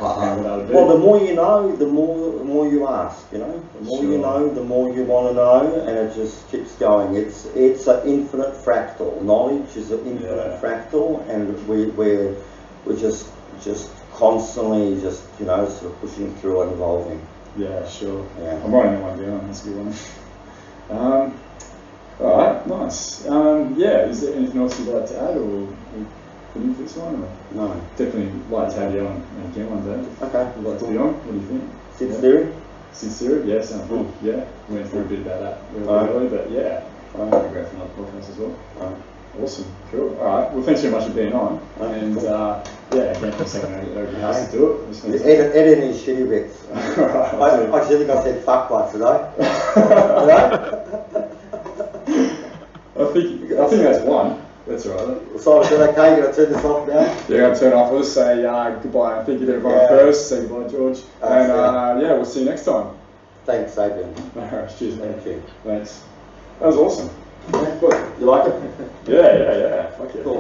Well, the more you know, the more you ask. You know, the more you know, the more you want to know, and it just keeps going. It's an infinite fractal. Knowledge is an infinite fractal, and we're just constantly just sort of pushing through and evolving. Yeah, sure. Yeah. I'm writing that one down. That's a good one. All right, nice. Yeah, is there anything else you'd like to add, or we put into this one? Or? No. Definitely like to have you on again one day. Okay. Would like to be on. What do you think? Sid theory? Sid theory? Yeah, sounds good. Yeah, we went through a bit about that earlier, but yeah, I'll go for another podcast as well. Awesome, cool. All right, well, thanks very much for being on. And yeah, again, for saying over the house to do it. Edit any shitty bits. I actually think I said fuck like today. I think that's one. That's all right. So is it okay? You're going to turn this off now? Yeah, I'm going to turn off. We'll say goodbye and thank you to everyone first. Say goodbye, George. And yeah, we'll see you next time. Thanks, Adrian. All right, cheers, man. Thank you. Thanks. That was awesome. Yeah, good. You like it? Yeah. Fuck yeah. Cool.